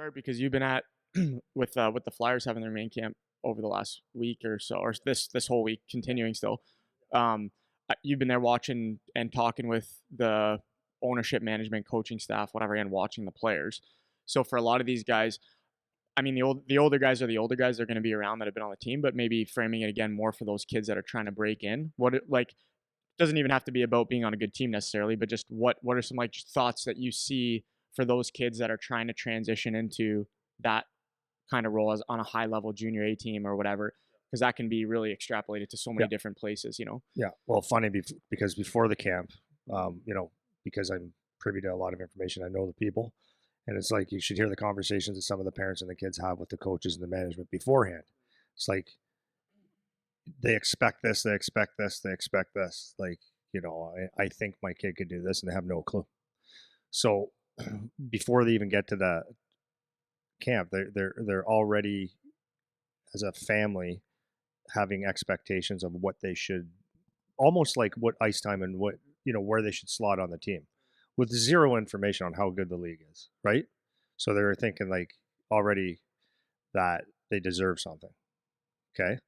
start because you've been at with the Flyers having their main camp over the last week or so, or this whole week, continuing still. You've been there watching and talking with the ownership, management, coaching staff, whatever, and watching the players. So for a lot of these guys, I mean, the older guys are the older guys. They're going to be around that have been on the team, but maybe framing it again more for those kids that are trying to break in. Like doesn't even have to be about being on a good team necessarily, but just what are some like thoughts that you see for those kids that are trying to transition into that kind of role as on a high level junior A team or whatever, because that can be really extrapolated to so Yeah, many different places. yeah. Well, funny because before the camp, because I'm privy to a lot of information, I know the people, and it's like you should hear the conversations that some of the parents and the kids have with the coaches and the management beforehand. It's like they expect this, they expect this, they expect this. Like, I think my kid could do this, and they have no clue. So before they even get to the camp, they're already as a family having expectations of what they should, almost like what ice time and what where they should slot on the team, with zero information on how good the league is, right? So they're thinking like already that they deserve something. Okay.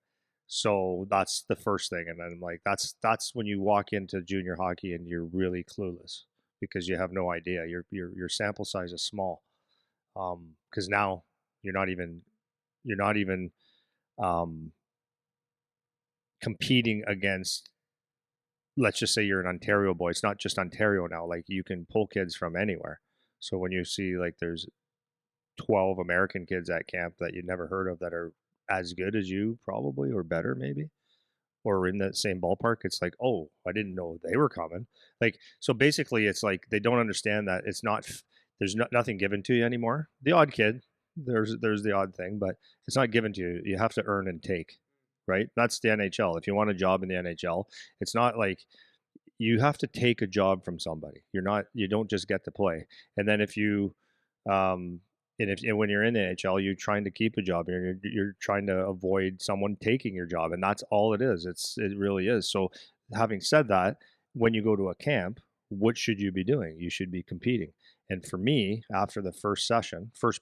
So that's the first thing. And then I'm like, that's when you walk into junior hockey and you're really clueless because you have no idea. Your sample size is small. Because now you're not even um, competing against, let's just say you're an Ontario boy. It's not just Ontario now. Like you can pull kids from anywhere. So when you see like there's 12 American kids at camp that you never heard of that are as good as you probably, or better maybe, or in that same ballpark, it's like, oh, I didn't know they were coming. Like, so basically it's like they don't understand that it's not, there's nothing given to you anymore. The odd kid, there's the odd thing, but it's not given to you. You have to earn and take, right? That's the NHL. If you want a job in the NHL, it's not like you have to take a job from somebody. You don't just get to play. And then if you, and when you're in the NHL, you're trying to keep a job. You're trying to avoid someone taking your job, and that's all it is. It really is. So, having said that, when you go to a camp, what should you be doing? You should be competing. And for me, after the first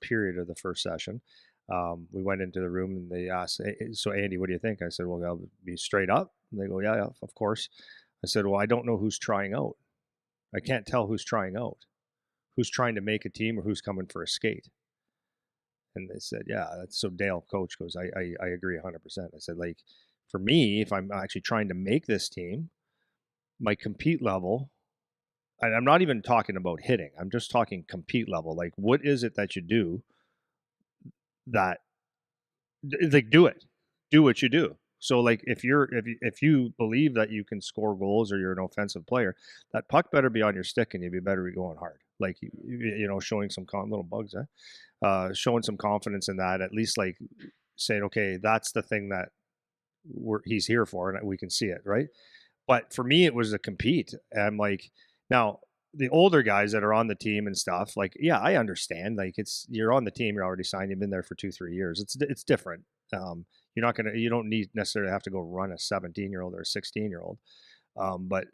period of the first session, we went into the room and they asked, hey, "So Andy, what do you think?" I said, "Well, I'll be straight up." And they go, "Yeah, yeah, of course." I said, "Well, I don't know who's trying out. I can't tell who's trying out, who's trying to make a team, or who's coming for a skate." And they said, "Yeah, that's." So Dale, coach, goes, I agree 100%. I said, like, for me, if I'm actually trying to make this team, my compete level, and I'm not even talking about hitting, I'm just talking compete level. Like, what is it that you do that, like, do what you do. So, like, if you believe that you can score goals or you're an offensive player, that puck better be on your stick and you better be going hard. Like, showing some little bugs, showing some confidence in that, at least, like saying, okay, that's the thing that he's here for, and we can see it, right? But for me, it was a compete. I'm like, now the older guys that are on the team and stuff, like, yeah, I understand. Like, you're on the team, you're already signed, you've been there for 2-3 years. It's different. You don't need necessarily have to go run a 17-year-old or a 16-year-old, but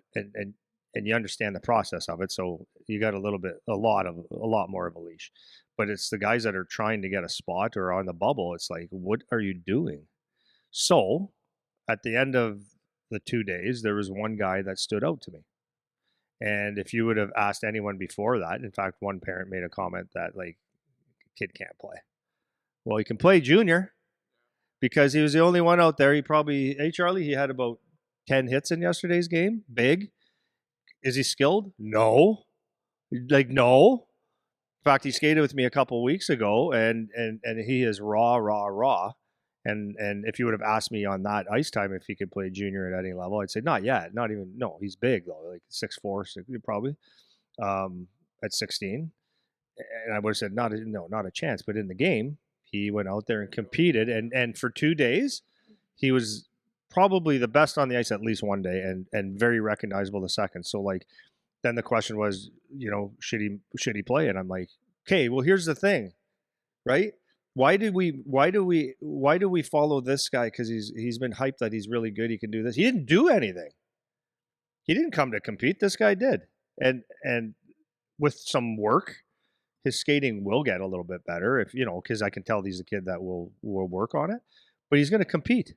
and you understand the process of it. So you got a lot more of a leash. But it's the guys that are trying to get a spot or on the bubble. It's like, what are you doing? So at the end of the 2 days, there was one guy that stood out to me. And if you would have asked anyone before that, in fact, one parent made a comment that, like, kid can't play. Well, he can play junior because he was the only one out there. Hey, Charlie, he had about 10 hits in yesterday's game. Big. Is he skilled? No. Like, no. In fact, he skated with me a couple weeks ago, and he is raw, raw, raw. And if you would have asked me on that ice time if he could play junior at any level, I'd say not yet. Not even. No, he's big though, like 6'4", probably at 16. And I would have said not a chance. But in the game, he went out there and competed, and for 2 days, he was probably the best on the ice at least one day, and very recognizable the second. So, like, then the question was, should he play? And I'm like, okay, well, here's the thing, right? Why do we follow this guy? Because he's been hyped that he's really good. He can do this. He didn't do anything. He didn't come to compete. This guy did, and with some work, his skating will get a little bit better if, because I can tell he's a kid that will work on it, but he's going to compete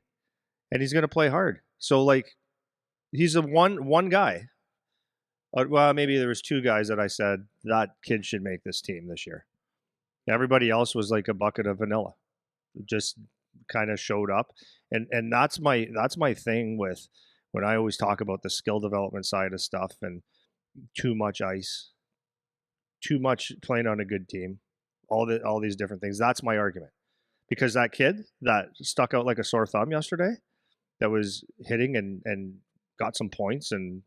and he's going to play hard. So like he's a one guy. Well, maybe there was two guys that I said that kid should make this team this year. Everybody else was like a bucket of vanilla. Just kind of showed up, and that's my thing with when I always talk about the skill development side of stuff and too much ice, too much playing on a good team, all these different things. That's my argument because that kid that stuck out like a sore thumb yesterday, that was hitting and got some points and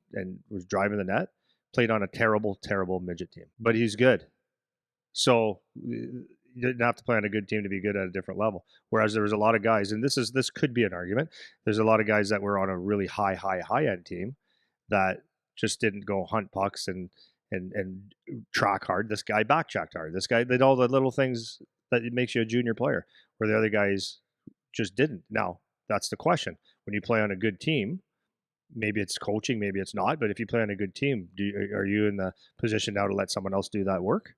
was driving the net, played on a terrible midget team, but he's good. So you didn't have to play on a good team to be good at a different level. Whereas there was a lot of guys, and this could be an argument. There's a lot of guys that were on a really high end team that just didn't go hunt pucks and track hard. This guy backchecked hard. This guy did all the little things that it makes you a junior player, where the other guys just didn't. Now that's the question. When you play on a good team, maybe it's coaching, maybe it's not. But if you play on a good team, are you in the position now to let someone else do that work?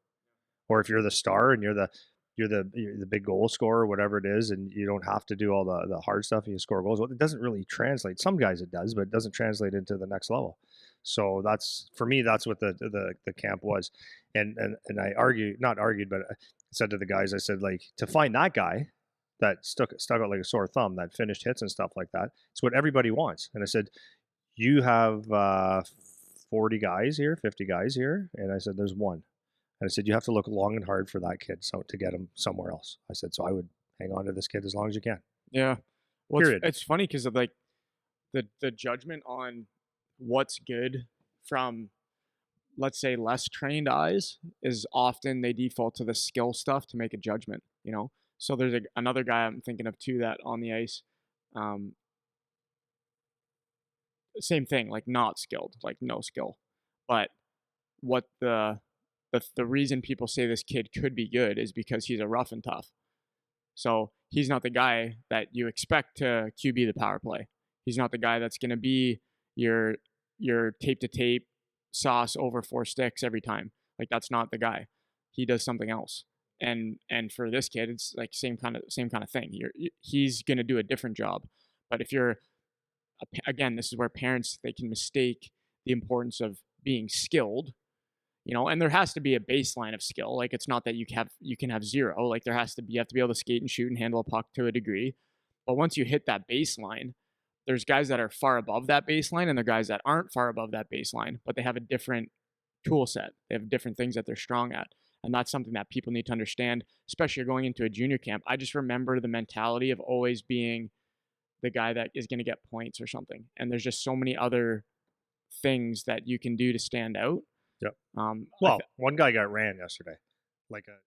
Or if you're the star and you're the big goal scorer, whatever it is, and you don't have to do all the hard stuff and you score goals. Well, it doesn't really translate. Some guys it does, but it doesn't translate into the next level. So that's for me. That's what the camp was, and I not argued, but I said to the guys, I said like to find that guy that stuck out like a sore thumb, that finished hits and stuff like that. It's what everybody wants. And I said, you have 40 guys here, 50 guys here, and I said there's one. And I said, you have to look long and hard for that kid to get him somewhere else. I said, so I would hang on to this kid as long as you can. Yeah. Well, Period. it's funny because of like the judgment on what's good from, let's say, less trained eyes is often they default to the skill stuff to make a judgment, you know? So there's another guy I'm thinking of too that on the ice, um, same thing, like not skilled, like no skill. But what the reason people say this kid could be good is because he's a rough and tough. So he's not the guy that you expect to QB the power play. He's not the guy that's going to be your tape to tape sauce over four sticks every time. Like that's not the guy. He does something else. And for this kid, it's like same kind of thing. He's going to do a different job. But if you're again, this is where parents they can mistake the importance of being skilled, you know, and there has to be a baseline of skill. Like it's not that you can have zero. Like you have to be able to skate and shoot and handle a puck to a degree. But once you hit that baseline, there's guys that are far above that baseline and there are guys that aren't far above that baseline, but they have a different tool set. They have different things that they're strong at. And that's something that people need to understand, especially going into a junior camp. I just remember the mentality of always being the guy that is going to get points or something. And there's just so many other things that you can do to stand out. Yep. Well, one guy got ran yesterday. Like a